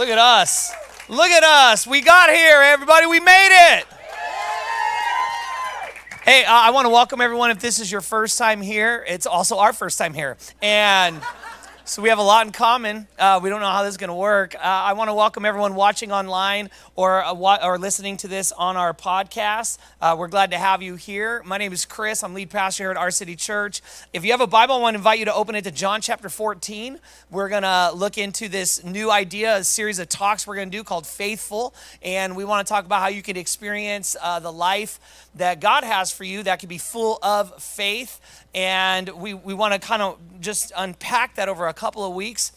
Look at us. Look at us. We got here, everybody. We made it. Hey, I want to welcome everyone. If this is your first time here, it's also our first time here. And so we have a lot in common. We don't know how this is going to work. I want to welcome everyone watching online or listening to this on our podcast. We're glad to have you here. My name is Chris. I'm lead pastor here at Our City Church. If you have a Bible, I want to invite you to open it to John chapter 14. We're going to look into this new idea, a series of talks we're going to do called Faithful. And we want to talk about how you can experience the life that God has for you that can be full of faith. And we want to kind of just unpack that over a couple of weeks.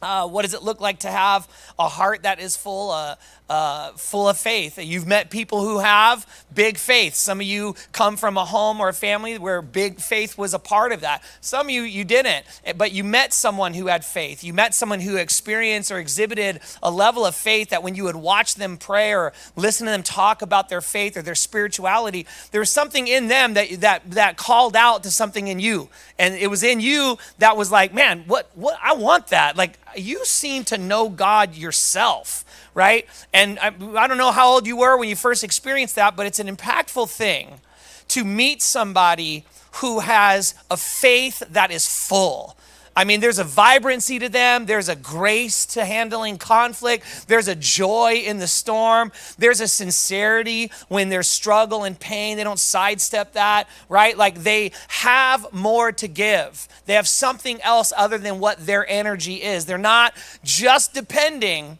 What does it look like to have a heart that is full of faith? You've met people who have big faith. Some of you come from a home or a family where big faith was a part of that. Some of you didn't, but you met someone who had faith. You met someone who experienced or exhibited a level of faith that when you would watch them pray or listen to them talk about their faith or their spirituality, there was something in them that called out to something in you. And it was in you that was like, man, what I want that. Like, you seem to know God yourself, right? And I don't know how old you were when you first experienced that, but it's an impactful thing to meet somebody who has a faith that is full. I mean, there's a vibrancy to them. There's a grace to handling conflict. There's a joy in the storm. There's a sincerity when there's struggle and pain. They don't sidestep that, right? Like, they have more to give. They have something else other than what their energy is. They're not just depending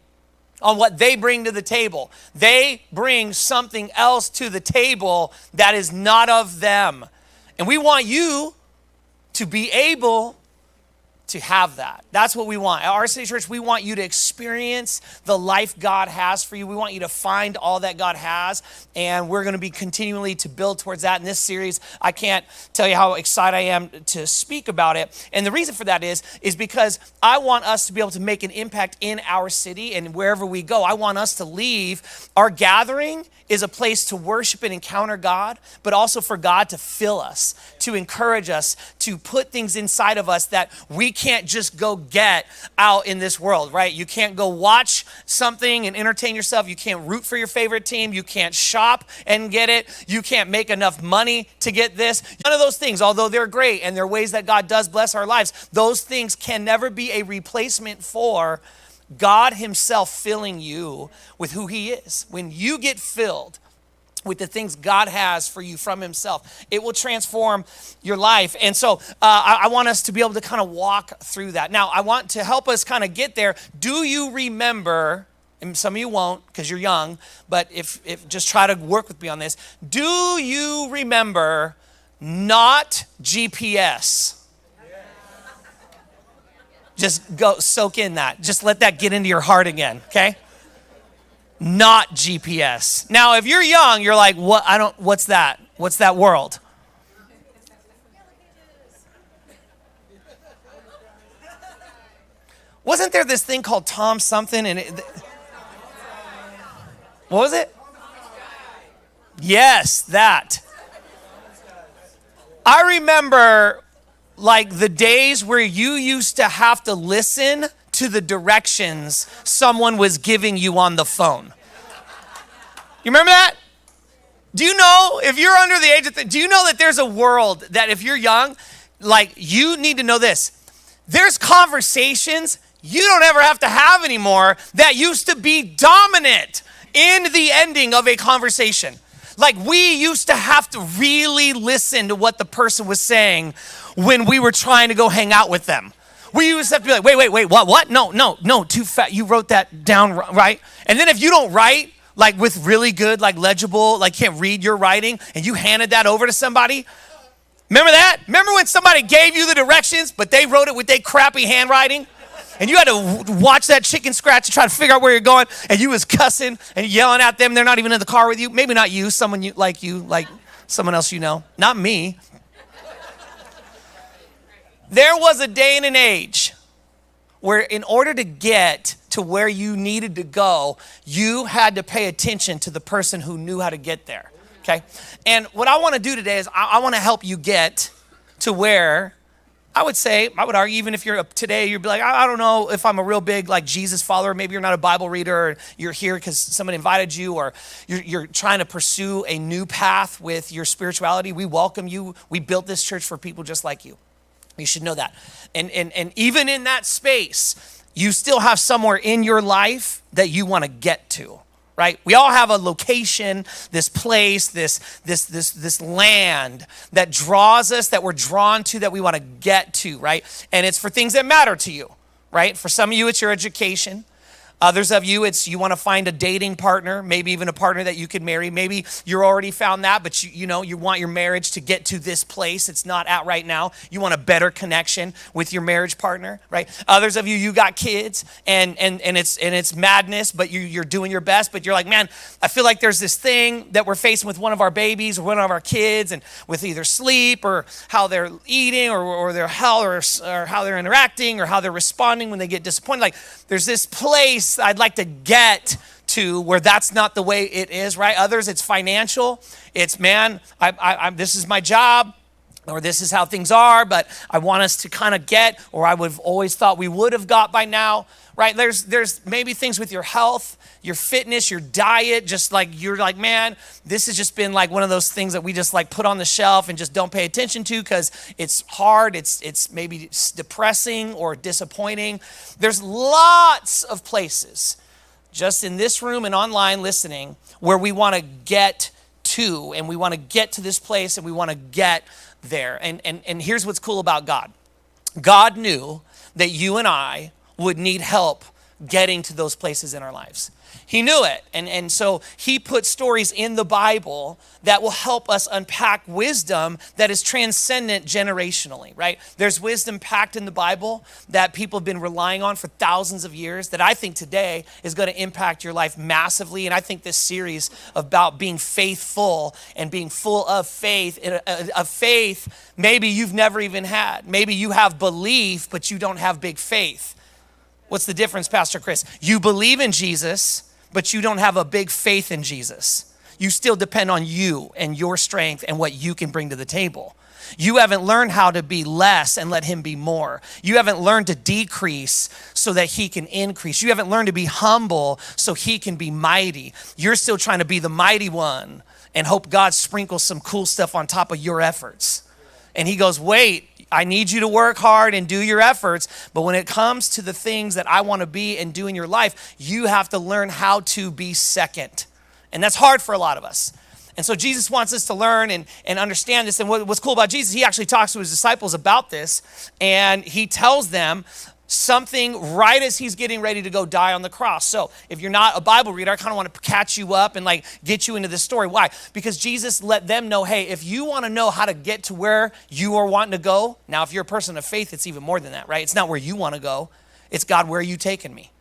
on what they bring to the table. They bring something else to the table that is not of them. And we want you to be able to have that. That's what we want. At Our City Church, we want you to experience the life God has for you. We want you to find all that God has, and we're going to be continually to build towards that in this series. I can't tell you how excited I am to speak about it. And the reason for that is because I want us to be able to make an impact in our city and wherever we go. I want us to leave. Our gathering is a place to worship and encounter God, but also for God to fill us, to encourage us, to put things inside of us that we can't just go get out in this world, right? You can't go watch something and entertain yourself. You can't root for your favorite team. You can't shop and get it. You can't make enough money to get this. None of those things, although they're great and they're ways that God does bless our lives, those things can never be a replacement for God himself filling you with who he is. When you get filled with the things God has for you from himself, it will transform your life. And so I want us to be able to kind of walk through that. Now, I want to help us kind of get there. Do you remember, and some of you won't because you're young, but if just try to work with me on this. Do you remember not GPS? Just go soak in that. Just let that get into your heart again, okay? Not GPS. Now, if you're young, you're like, what's that? What's that world? Wasn't there this thing called Tom something? And what was it? Yes, that. I remember like the days where you used to have to listen to the directions someone was giving you on the phone. You remember that? Do you know, if you're under the age of, do you know that there's a world that if you're young, like you need to know this. There's conversations you don't ever have to have anymore that used to be dominant in the ending of a conversation. Like we used to have to really listen to what the person was saying when we were trying to go hang out with them. We used to have to be like, wait, what? No, too fat. You wrote that down, right? And then if you don't write, like with really good, like legible, like can't read your writing, and you handed that over to somebody, remember that? Remember when somebody gave you the directions, but they wrote it with their crappy handwriting? And you had to watch that chicken scratch to try to figure out where you're going, and you was cussing and yelling at them. They're not even in the car with you. Maybe not you, someone you, like someone else you know. Not me. There was a day and an age where in order to get to where you needed to go, you had to pay attention to the person who knew how to get there, okay? And what I want to do today is I want to help you get to where I would argue, even if you're up today, you'd be like, I don't know if I'm a real big like Jesus follower. Maybe you're not a Bible reader, or you're here because somebody invited you, or you're trying to pursue a new path with your spirituality. We welcome you. We built this church for people just like you. You should know that. And even in that space, you still have somewhere in your life that you want to get to. Right? We all have a location, this place, this land that draws us, that we're drawn to, that we want to get to, right? And it's for things that matter to you, right? For some of you, it's your education. Others of you, it's you want to find a dating partner, maybe even a partner that you could marry. Maybe you're already found that, but you want your marriage to get to this place it's not at right now. You want a better connection with your marriage partner, right? Others of you, you got kids and it's madness, but you're doing your best, but you're like, man, I feel like there's this thing that we're facing with one of our babies or one of our kids, and with either sleep or how they're eating or their health or how they're interacting or how they're responding when they get disappointed. Like, there's this place I'd like to get to where that's not the way it is, right? Others, it's financial. It's, man, this is my job, or this is how things are, but I want us to kind of get, or I would have always thought we would have got by now, right? There's maybe things with your health, your fitness, your diet, just like you're like, man, this has just been like one of those things that we just like put on the shelf and just don't pay attention to because it's hard, it's maybe depressing or disappointing. There's lots of places just in this room and online listening where we want to get to, and we want to get to this place, and we want to get there. And here's what's cool about God. God knew that you and I would need help getting to those places in our lives. He knew it. And so he put stories in the Bible that will help us unpack wisdom that is transcendent generationally, right? There's wisdom packed in the Bible that people have been relying on for thousands of years that I think today is going to impact your life massively. And I think this series about being faithful and being full of faith, a faith maybe you've never even had. Maybe you have belief, but you don't have big faith. What's the difference, Pastor Chris? You believe in Jesus, but you don't have a big faith in Jesus. You still depend on you and your strength and what you can bring to the table. You haven't learned how to be less and let him be more. You haven't learned to decrease so that he can increase. You haven't learned to be humble so he can be mighty. You're still trying to be the mighty one and hope God sprinkles some cool stuff on top of your efforts. And he goes, wait, I need you to work hard and do your efforts, but when it comes to the things that I want to be and do in your life, you have to learn how to be second. And that's hard for a lot of us. And so Jesus wants us to learn and understand this. And what's cool about Jesus, he actually talks to his disciples about this, and he tells them something right as he's getting ready to go die on the cross. So if you're not a Bible reader, I kind of want to catch you up and like get you into this story. Why? Because Jesus let them know, hey, if you want to know how to get to where you are wanting to go, now if you're a person of faith, it's even more than that, right? It's not where you want to go. It's God, where are you taking me?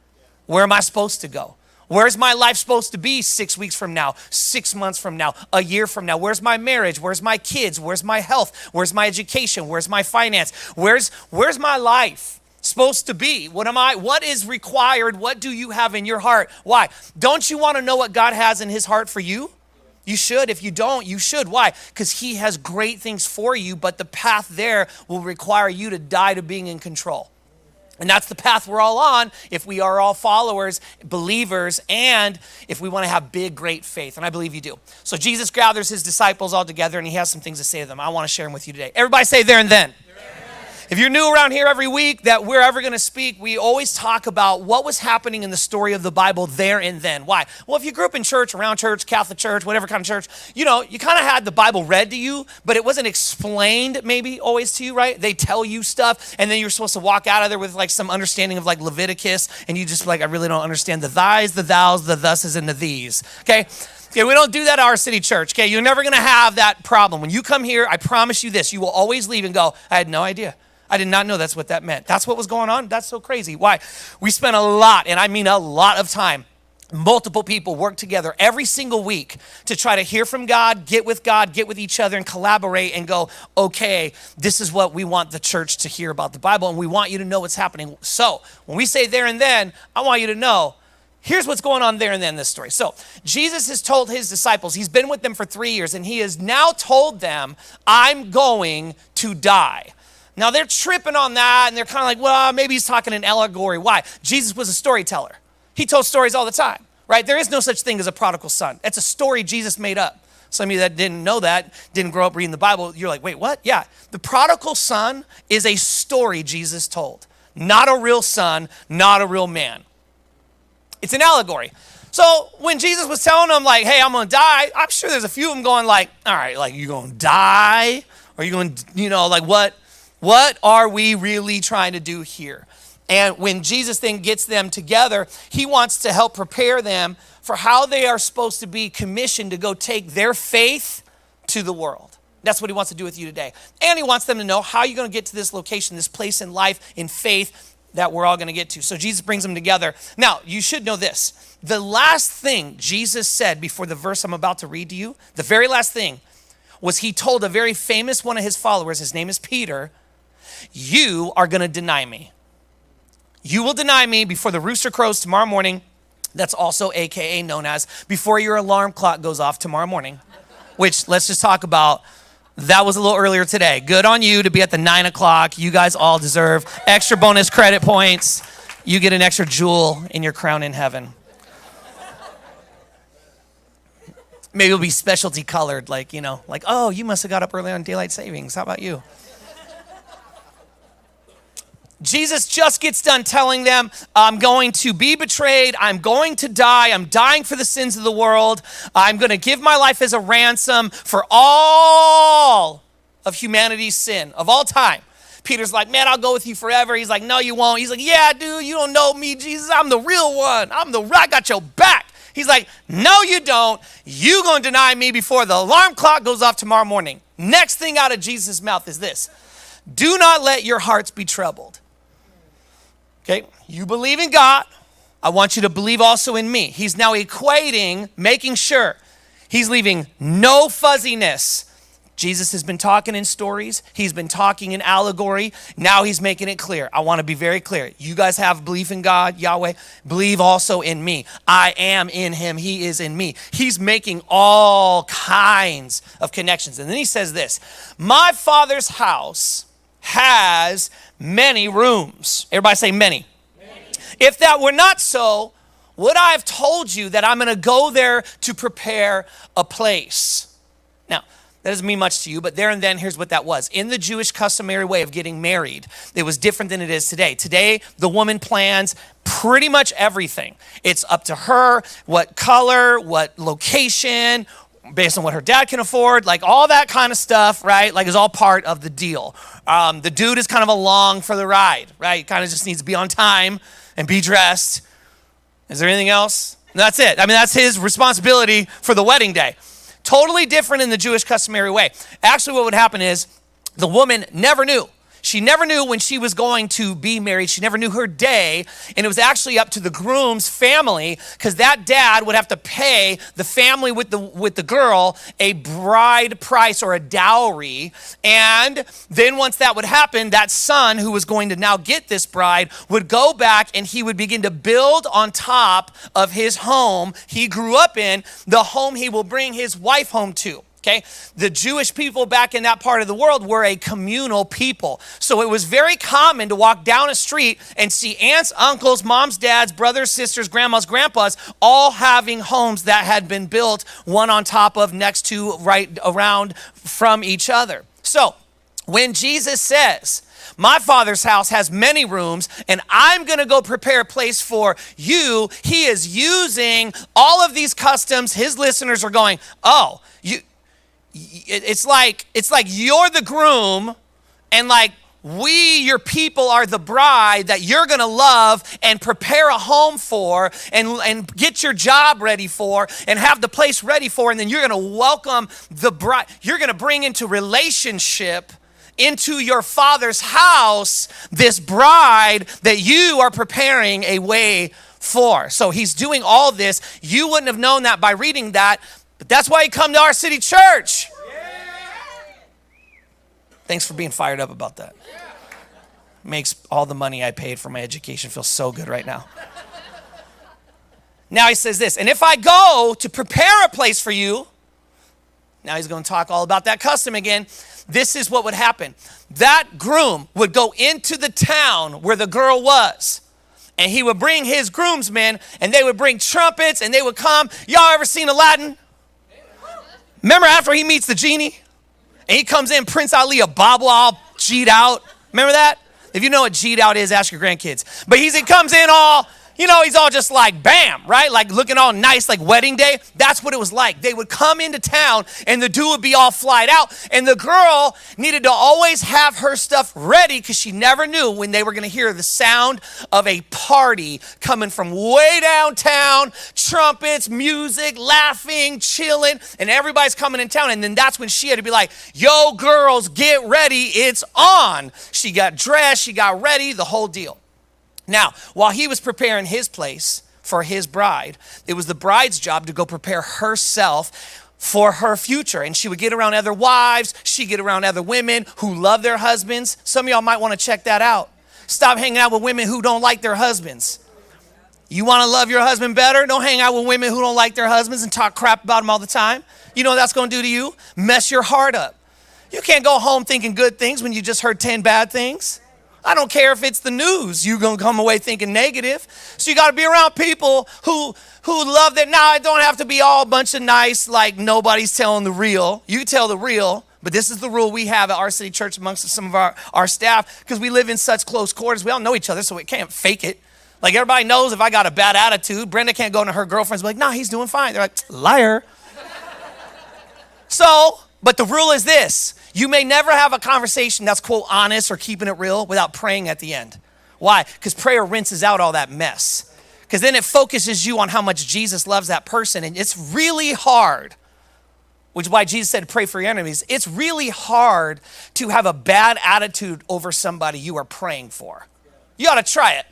Where am I supposed to go? Where's my life supposed to be 6 weeks from now, 6 months from now, a year from now? Where's my marriage? Where's my kids? Where's my health? Where's my education? Where's my finance? Where's my life supposed to be? What is required? What do you have in your heart? Why? Don't you want to know what God has in his heart for you? You should. If you don't, you should. Why? Because he has great things for you, but the path there will require you to die to being in control. And that's the path we're all on if we are all followers, believers, and if we want to have big, great faith. And I believe you do. So Jesus gathers his disciples all together, and he has some things to say to them. I want to share them with you today. Everybody say there and then. If you're new around here every week that we're ever going to speak, we always talk about what was happening in the story of the Bible there and then. Why? Well, if you grew up in church, around church, Catholic church, whatever kind of church, you kind of had the Bible read to you, but it wasn't explained maybe always to you, right? They tell you stuff, and then you're supposed to walk out of there with like some understanding of like Leviticus, and you just like, I really don't understand the thys, the thous, the thuses, and the these, okay? Okay, we don't do that at our city church, okay? You're never going to have that problem. When you come here, I promise you this, you will always leave and go, I had no idea. I did not know that's what that meant. That's what was going on? That's so crazy. Why? We spent a lot, and I mean a lot of time, multiple people work together every single week to try to hear from God, get with each other, and collaborate and go, okay, this is what we want the church to hear about the Bible, and we want you to know what's happening. So when we say there and then, I want you to know, here's what's going on there and then in this story. So Jesus has told his disciples, he's been with them for 3 years, and he has now told them, I'm going to die. Now they're tripping on that and they're kind of like, well, maybe he's talking an allegory. Why? Jesus was a storyteller. He told stories all the time, right? There is no such thing as a prodigal son. It's a story Jesus made up. Some of you that didn't know that, didn't grow up reading the Bible, you're like, wait, what? Yeah, the prodigal son is a story Jesus told. Not a real son, not a real man. It's an allegory. So when Jesus was telling them like, hey, I'm going to die, I'm sure there's a few of them going like, all right, like you going to die? Or you going to, like what are we really trying to do here? And when Jesus then gets them together, he wants to help prepare them for how they are supposed to be commissioned to go take their faith to the world. That's what he wants to do with you today. And he wants them to know how you're going to get to this location, this place in life, in faith that we're all going to get to. So Jesus brings them together. Now, you should know this. The last thing Jesus said before the verse I'm about to read to you, the very last thing, was he told a very famous one of his followers, his name is Peter, you are going to deny me. You will deny me before the rooster crows tomorrow morning. That's also AKA known as before your alarm clock goes off tomorrow morning, which let's just talk about. That was a little earlier today. Good on you to be at the 9 o'clock. You guys all deserve extra bonus credit points. You get an extra jewel in your crown in heaven. Maybe it'll be specialty colored, like, oh, you must have got up early on daylight savings. How about you? Jesus just gets done telling them, I'm going to be betrayed. I'm going to die. I'm dying for the sins of the world. I'm going to give my life as a ransom for all of humanity's sin of all time. Peter's like, man, I'll go with you forever. He's like, no, you won't. He's like, yeah, dude, you don't know me, Jesus. I'm the real one. I got your back. He's like, no, you don't. You going to deny me before the alarm clock goes off tomorrow morning. Next thing out of Jesus' mouth is this. Do not let your hearts be troubled. Okay, you believe in God. I want you to believe also in me. He's now equating, making sure he's leaving no fuzziness. Jesus has been talking in stories. He's been talking in allegory. Now he's making it clear. I want to be very clear. You guys have belief in God, Yahweh. Believe also in me. I am in him. He is in me. He's making all kinds of connections. And then he says this, my Father's house has many rooms. Everybody say many. If that were not so, would I have told you that I'm going to go there to prepare a place? Now, that doesn't mean much to you, but there and then, here's what that was. In the Jewish customary way of getting married, it was different than it is today. Today, the woman plans pretty much everything. It's up to her, what color, what location, based on what her dad can afford, like all that kind of stuff, right? Like is all part of the deal. The dude is kind of along for the ride, right? He kind of just needs to be on time and be dressed. Is there anything else? That's it. I mean, that's his responsibility for the wedding day. Totally different in the Jewish customary way. Actually, what would happen is the woman never knew. She never knew when she was going to be married. She never knew her day. And it was actually up to the groom's family because that dad would have to pay the family with the girl a bride price or a dowry. And then once that would happen, that son who was going to now get this bride would go back and he would begin to build on top of his home he grew up in, the home he will bring his wife home to. Okay, the Jewish people back in that part of the world were a communal people. So it was very common to walk down a street and see aunts, uncles, moms, dads, brothers, sisters, grandmas, grandpas, all having homes that had been built one on top of, next to, right around from each other. So when Jesus says, my Father's house has many rooms and I'm going to go prepare a place for you, he is using all of these customs. His listeners are going, oh, it's like you're the groom and like we, your people, are the bride that you're going to love and prepare a home for and get your job ready for and have the place ready for. And then you're going to welcome the bride. You're going to bring into relationship into your Father's house this bride that you are preparing a way for. So he's doing all this. You wouldn't have known that by reading that. But that's why you come to our city church. Thanks for being fired up about that. Makes all the money I paid for my education feel so good right now. Now he says this, and if I go to prepare a place for you, Now he's going to talk all about that custom again. This is what would happen. That groom would go into the town where the girl was, and he would bring his groomsmen, and they would bring trumpets, and they would come. Y'all ever seen Aladdin? Remember after he meets the genie, and he comes in, Prince Ali, a bobble all G'd out. Remember that? If you know what G'd out is, ask your grandkids. But he comes in all, he's all just like, bam, right? Like looking all nice, like wedding day. That's what it was like. They would come into town and the dude would be all flyed out. And the girl needed to always have her stuff ready because she never knew when they were going to hear the sound of a party coming from way downtown, trumpets, music, laughing, chilling, and everybody's coming in town. And then that's when she had to be like, yo, girls, get ready. It's on. She got dressed. She got ready, the whole deal. Now, while he was preparing his place for his bride, it was the bride's job to go prepare herself for her future. And she would get around other wives. She'd get around other women who love their husbands. Some of y'all might want to check that out. Stop hanging out with women who don't like their husbands. You want to love your husband better? Don't hang out with women who don't like their husbands and talk crap about them all the time. You know what that's going to do to you? Mess your heart up. You can't go home thinking good things when you just heard 10 bad things. I don't care if it's the news. You're going to come away thinking negative. So you got to be around people who love that. Now, it don't have to be all a bunch of nice, like nobody's telling the real. You tell the real. But this is the rule we have at our city church amongst some of our staff because we live in such close quarters. We all know each other, so we can't fake it. Like everybody knows if I got a bad attitude, Brenda can't go to her girlfriends and be like, nah, he's doing fine. They're like, liar. But the rule is this. You may never have a conversation that's, quote, honest or keeping it real without praying at the end. Why? Because prayer rinses out all that mess. Because then it focuses you on how much Jesus loves that person. And it's really hard, which is why Jesus said pray for your enemies. It's really hard to have a bad attitude over somebody you are praying for. You ought to try it.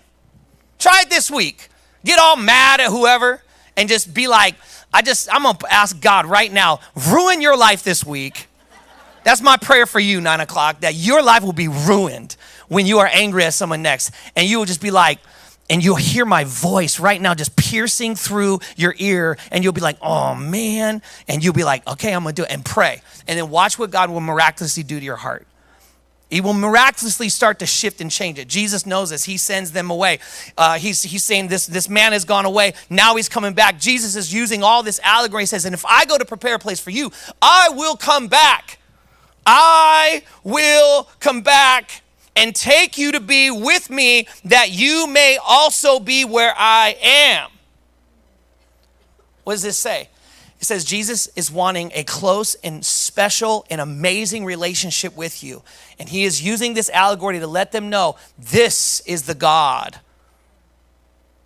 Try it this week. Get all mad at whoever and just be like, I'm going to ask God right now, ruin your life this week. That's my prayer for you, 9 o'clock, that your life will be ruined when you are angry at someone next. And you will just be like, and you'll hear my voice right now just piercing through your ear. And you'll be like, oh, man. And you'll be like, okay, I'm going to do it. And pray. And then watch what God will miraculously do to your heart. He will miraculously start to shift and change it. Jesus knows this. He sends them away. He's saying this man has gone away. Now he's coming back. Jesus is using all this allegory. He says, and if I go to prepare a place for you, I will come back. I will come back and take you to be with me that you may also be where I am. What does this say? It says Jesus is wanting a close and special and amazing relationship with you. And he is using this allegory to let them know this is the God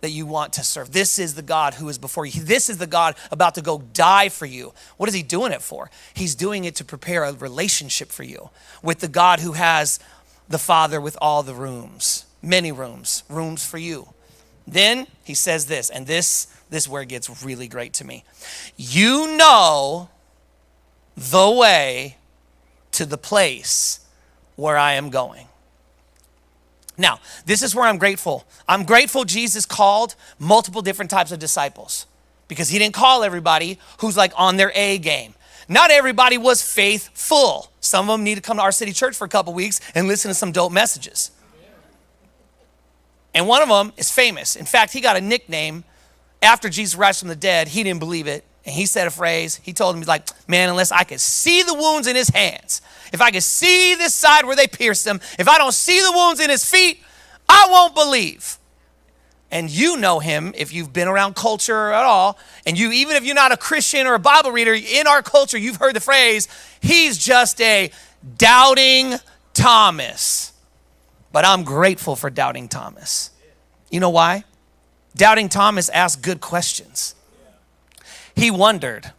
that you want to serve. This is the God who is before you. This is the God about to go die for you. What is he doing it for? He's doing it to prepare a relationship for you with the God who has the Father with all the rooms, many rooms for you. Then he says this, and this is where it gets really great to me. You know the way to the place where I am going. Now, this is where I'm grateful. I'm grateful Jesus called multiple different types of disciples because he didn't call everybody who's like on their A game. Not everybody was faithful. Some of them need to come to our city church for a couple weeks and listen to some dope messages. And one of them is famous. In fact, he got a nickname after Jesus rose from the dead. He didn't believe it. And he said a phrase. He told him, he's like, man, unless I could see the wounds in his hands, if I could see this side where they pierced him, if I don't see the wounds in his feet, I won't believe. And you know him if you've been around culture at all. And you, even if you're not a Christian or a Bible reader, in our culture, you've heard the phrase, he's just a doubting Thomas. But I'm grateful for doubting Thomas. You know why? Doubting Thomas asked good questions. He wondered.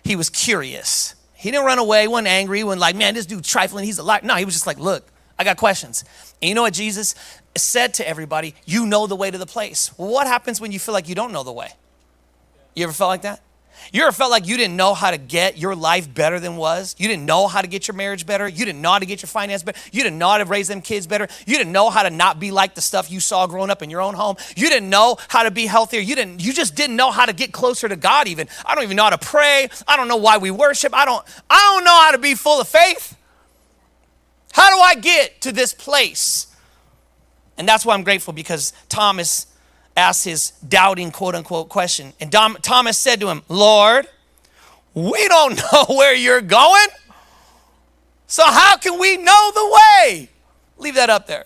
He was curious. He didn't run away, wasn't angry, wasn't like, man, this dude's trifling, he's a liar. No, he was just like, look, I got questions. And you know what Jesus said to everybody? You know the way to the place. Well, what happens when you feel like you don't know the way? You ever felt like that? You ever felt like you didn't know how to get your life better than was? You didn't know how to get your marriage better. You didn't know how to get your finance better. You didn't know how to raise them kids better. You didn't know how to not be like the stuff you saw growing up in your own home. You didn't know how to be healthier. You just didn't know how to get closer to God even. I don't even know how to pray. I don't know why we worship. I don't know how to be full of faith. How do I get to this place? And that's why I'm grateful, because Thomas asked his doubting, quote unquote, question. And Thomas said to him, Lord, we don't know where you're going, so how can we know the way? Leave that up there.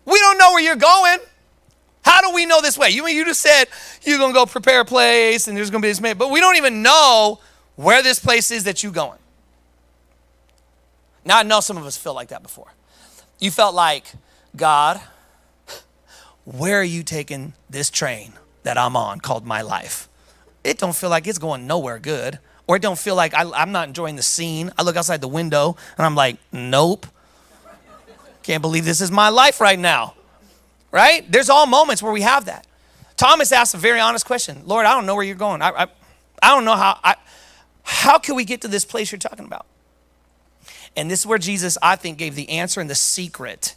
We don't know where you're going. How do we know this way? You just said you're going to go prepare a place and there's going to be this man, but we don't even know where this place is that you're going. Now, I know some of us feel like that before. You felt like, God, where are you taking this train that I'm on called my life? It don't feel like it's going nowhere good. Or it don't feel like I'm not enjoying the scene. I look outside the window and I'm like, nope. Can't believe this is my life right now. Right? There's all moments where we have that. Thomas asked a very honest question. Lord, I don't know where you're going. I don't know how can we get to this place you're talking about? And this is where Jesus, I think, gave the answer and the secret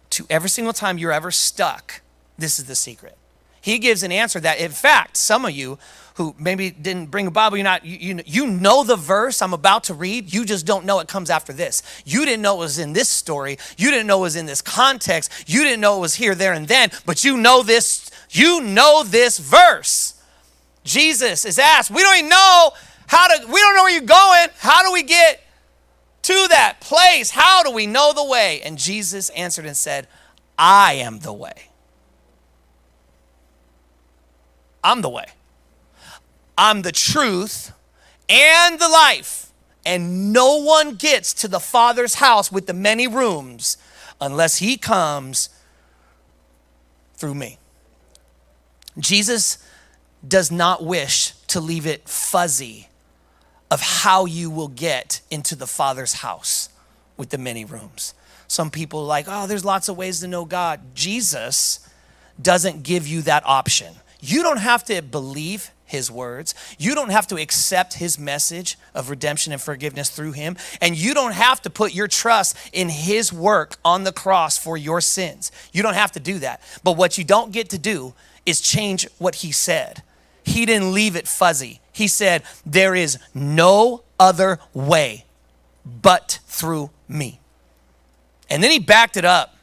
to every single time you're ever stuck. This is the secret. He gives an answer that, in fact, some of you who maybe didn't bring a Bible, you know the verse I'm about to read, you just don't know it comes after this. You didn't know it was in this story. You didn't know it was in this context. You didn't know it was here, there, and then, but you know this verse. Jesus is asked, we don't even know we don't know where you're going. How do we get to that place? How do we know the way? And Jesus answered and said, I am the way. I'm the way. I'm the truth and the life. And no one gets to the Father's house with the many rooms unless he comes through me. Jesus does not wish to leave it fuzzy of how you will get into the Father's house with the many rooms. Some people are like, oh, there's lots of ways to know God. Jesus doesn't give you that option. You don't have to believe his words. You don't have to accept his message of redemption and forgiveness through him. And you don't have to put your trust in his work on the cross for your sins. You don't have to do that. But what you don't get to do is change what he said. He didn't leave it fuzzy. He said, there is no other way but through me. And then he backed it up.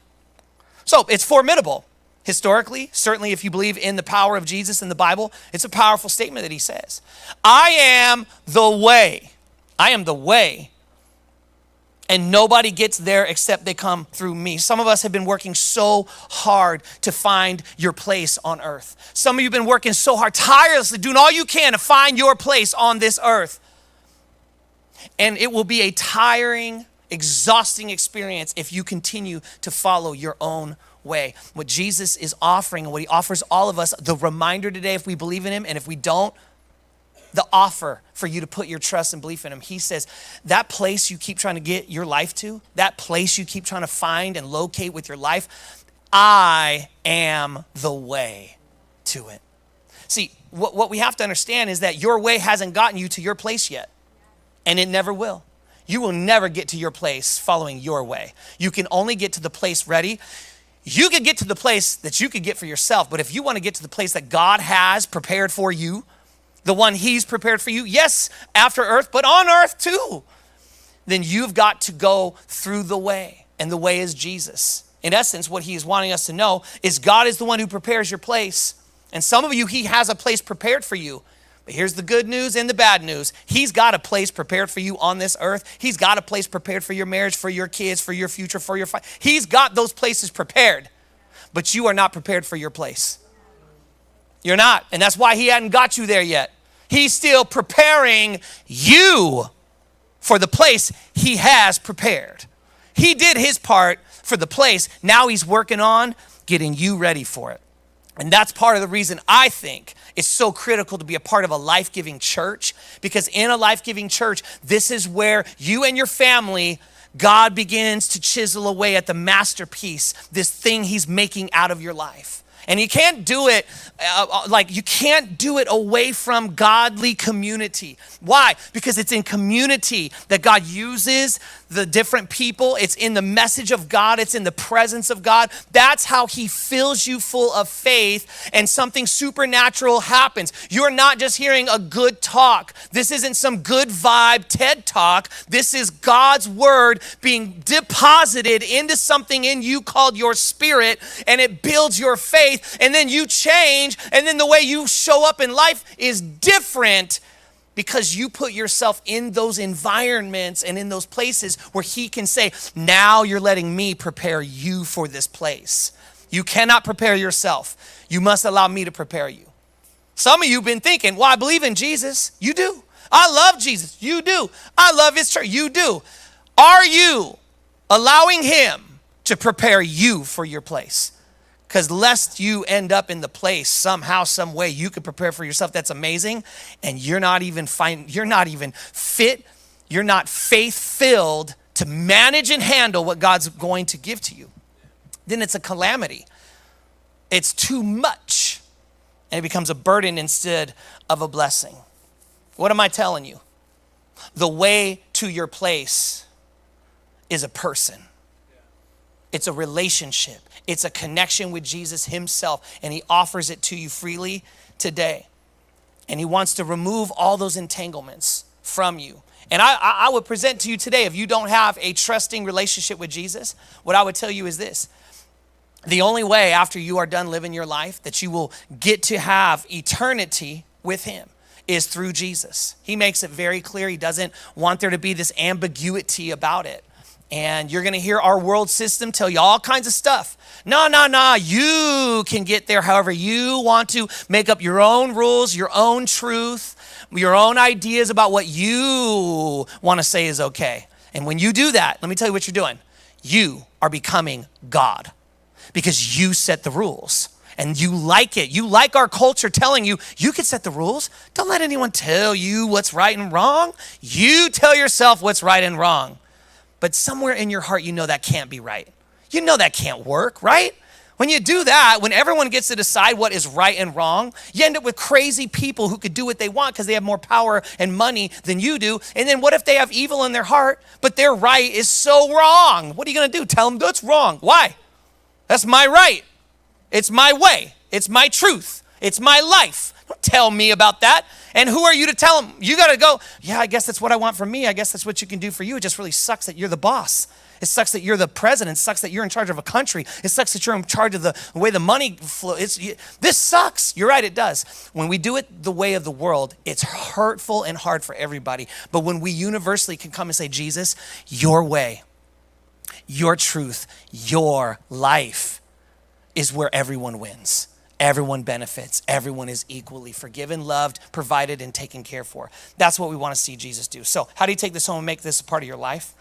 So it's formidable. Historically, certainly if you believe in the power of Jesus in the Bible, it's a powerful statement that he says. I am the way. I am the way. And nobody gets there except they come through me. Some of us have been working so hard to find your place on earth. Some of you have been working so hard, tirelessly, doing all you can to find your place on this earth. And it will be a tiring, exhausting experience if you continue to follow your own way. What Jesus is offering and what he offers all of us, the reminder today, if we believe in him, and if we don't, the offer for you to put your trust and belief in him. He says, that place you keep trying to get your life to, that place you keep trying to find and locate with your life, I am the way to it. See, what we have to understand is that your way hasn't gotten you to your place yet, and it never will. You will never get to your place following your way. You can only get to the place ready. You can get to the place that you could get for yourself, but if you want to get to the place that God has prepared for you, the one he's prepared for you, yes, after earth, but on earth too, then you've got to go through the way, and the way is Jesus. In essence, what he is wanting us to know is God is the one who prepares your place, and some of you, he has a place prepared for you. But here's the good news and the bad news. He's got a place prepared for you on this earth. He's got a place prepared for your marriage, for your kids, for your future, for your He's got those places prepared, but you are not prepared for your place. You're not, and that's why he hadn't got you there yet. He's still preparing you for the place he has prepared. He did his part for the place. Now he's working on getting you ready for it. And that's part of the reason I think it's so critical to be a part of a life-giving church, because in a life-giving church, this is where you and your family, God begins to chisel away at the masterpiece, this thing he's making out of your life. And you can't do it you can't do it away from godly community. Why? Because it's in community that God uses the different people. It's in the message of God. It's in the presence of God. That's how he fills you full of faith, and something supernatural happens. You're not just hearing a good talk. This isn't some good vibe TED talk. This is God's word being deposited into something in you called your spirit, and it builds your faith, and then you change, and then the way you show up in life is different because you put yourself in those environments and in those places where he can say, now you're letting me prepare you for this place. You cannot prepare yourself. You must allow me to prepare you. Some of you have been thinking, well, I believe in Jesus. You do. I love Jesus. You do. I love his church. You do. Are you allowing him to prepare you for your place? Because lest you end up in the place somehow, some way you could prepare for yourself, that's amazing, and you're not even fit, you're not faith-filled to manage and handle what God's going to give to you, then it's a calamity. It's too much, and it becomes a burden instead of a blessing. What am I telling you? The way to your place is a person. It's a relationship. It's a connection with Jesus himself, and he offers it to you freely today. And he wants to remove all those entanglements from you. And I would present to you today, if you don't have a trusting relationship with Jesus, what I would tell you is this. The only way after you are done living your life that you will get to have eternity with him is through Jesus. He makes it very clear. He doesn't want there to be this ambiguity about it. And you're going to hear our world system tell you all kinds of stuff. No, you can get there however you want to. Make up your own rules, your own truth, your own ideas about what you want to say is okay. And when you do that, let me tell you what you're doing. You are becoming God because you set the rules. And you like it. You like our culture telling you, you can set the rules. Don't let anyone tell you what's right and wrong. You tell yourself what's right and wrong. But somewhere in your heart, you know that can't be right. You know that can't work, right? When you do that, when everyone gets to decide what is right and wrong, you end up with crazy people who could do what they want because they have more power and money than you do. And then what if they have evil in their heart, but their right is so wrong? What are you going to do? Tell them that's wrong. Why? That's my right. It's my way. It's my truth. It's my life. Don't tell me about that. And who are you to tell them? You got to go, yeah, I guess that's what I want for me. I guess that's what you can do for you. It just really sucks that you're the boss. It sucks that you're the president. It sucks that you're in charge of a country. It sucks that you're in charge of the way the money flows. This sucks. You're right, it does. When we do it the way of the world, it's hurtful and hard for everybody. But when we universally can come and say, Jesus, your way, your truth, your life is where everyone wins. Everyone benefits. Everyone is equally forgiven, loved, provided, and taken care for. That's what we want to see Jesus do. So how do you take this home and make this a part of your life?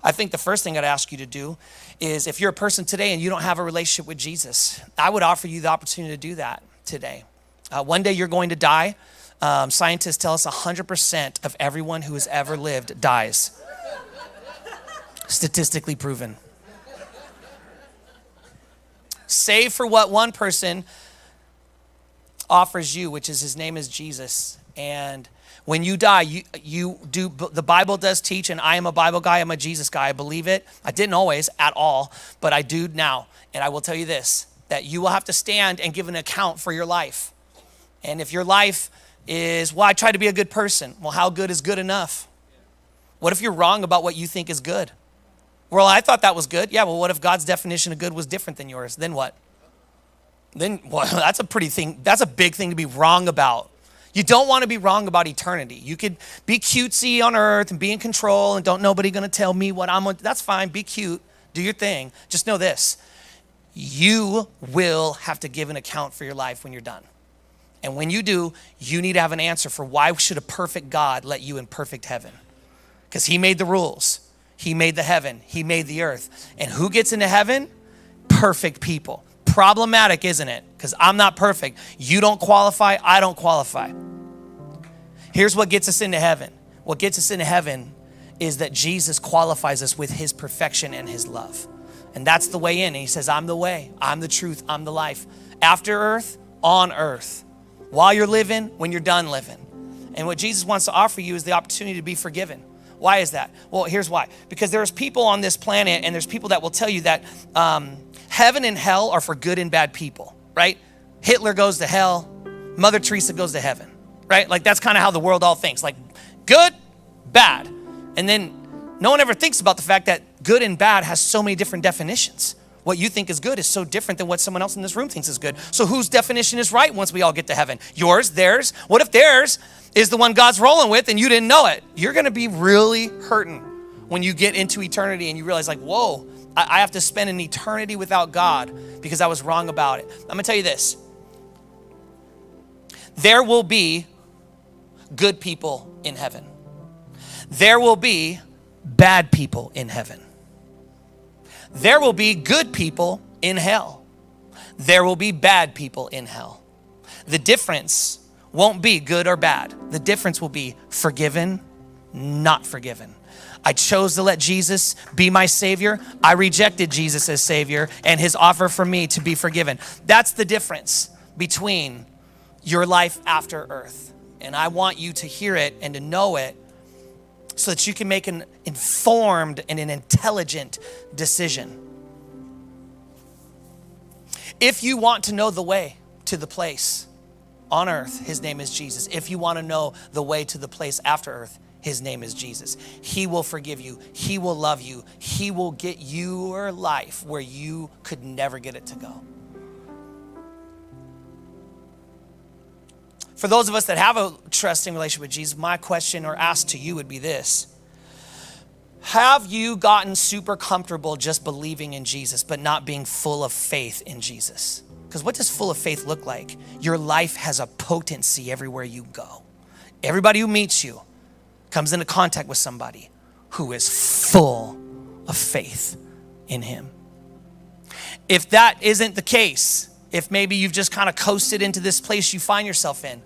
I think the first thing I'd ask you to do is, if you're a person today and you don't have a relationship with Jesus, I would offer you the opportunity to do that today. One day you're going to die. Scientists tell us 100% of everyone who has ever lived dies. Statistically proven. Save for what one person offers you, which is his name is Jesus. And when you die, you do, the Bible does teach, and I am a Bible guy, I'm a Jesus guy, I believe it. I didn't always at all, but I do now. And I will tell you this, that you will have to stand and give an account for your life. And if your life is, well, I try to be a good person. Well, how good is good enough? What if you're wrong about what you think is good? Well, I thought that was good. Yeah, well, what if God's definition of good was different than yours? Then what? Then, well, that's a big thing to be wrong about. You don't want to be wrong about eternity. You could be cutesy on earth and be in control and don't nobody going to tell me what I'm on. That's fine. Be cute. Do your thing. Just know this. You will have to give an account for your life when you're done. And when you do, you need to have an answer for why should a perfect God let you in perfect heaven? Because he made the rules. He made the heaven. He made the earth. And who gets into heaven? Perfect people. Problematic, isn't it? Because I'm not perfect. You don't qualify. I don't qualify. Here's what gets us into heaven. What gets us into heaven is that Jesus qualifies us with his perfection and his love. And that's the way in. And he says, I'm the way. I'm the truth. I'm the life. after earth, on earth, while you're living, when you're done living. And what Jesus wants to offer you is the opportunity to be forgiven. Why is that? Well, here's why. Because there's people on this planet, and there's people that will tell you that heaven and hell are for good and bad people, right? Hitler goes to hell, Mother Teresa goes to heaven, right? Like that's kind of how the world all thinks, like good, bad. And then no one ever thinks about the fact that good and bad has so many different definitions. What you think is good is so different than what someone else in this room thinks is good. So whose definition is right once we all get to heaven? Yours, theirs? What if theirs is the one God's rolling with and you didn't know it? You're gonna be really hurting when you get into eternity and you realize like, whoa, I have to spend an eternity without God because I was wrong about it. I'm gonna tell you this. There will be good people in heaven. There will be bad people in heaven. There will be good people in hell. There will be bad people in hell. The difference won't be good or bad. The difference will be forgiven, not forgiven. I chose to let Jesus be my Savior. I rejected Jesus as Savior and his offer for me to be forgiven. That's the difference between your life after earth. And I want you to hear it and to know it so that you can make an informed and an intelligent decision. If you want to know the way to the place on earth, his name is Jesus. If you want to know the way to the place after earth, his name is Jesus. He will forgive you. He will love you. He will get your life where you could never get it to go. For those of us that have a trusting relationship with Jesus, my question or ask to you would be this. Have you gotten super comfortable just believing in Jesus, but not being full of faith in Jesus? Because what does full of faith look like? Your life has a potency everywhere you go. Everybody who meets you comes into contact with somebody who is full of faith in him. If that isn't the case, if maybe you've just kind of coasted into this place you find yourself in,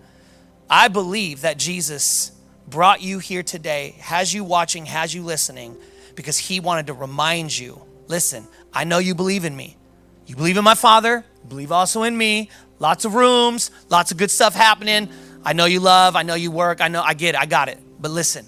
I believe that Jesus brought you here today, has you watching, has you listening, because he wanted to remind you, listen, I know you believe in me. You believe in my Father, believe also in me. Lots of rooms, lots of good stuff happening. I know you love, I know you work, I get it, I got it. But listen,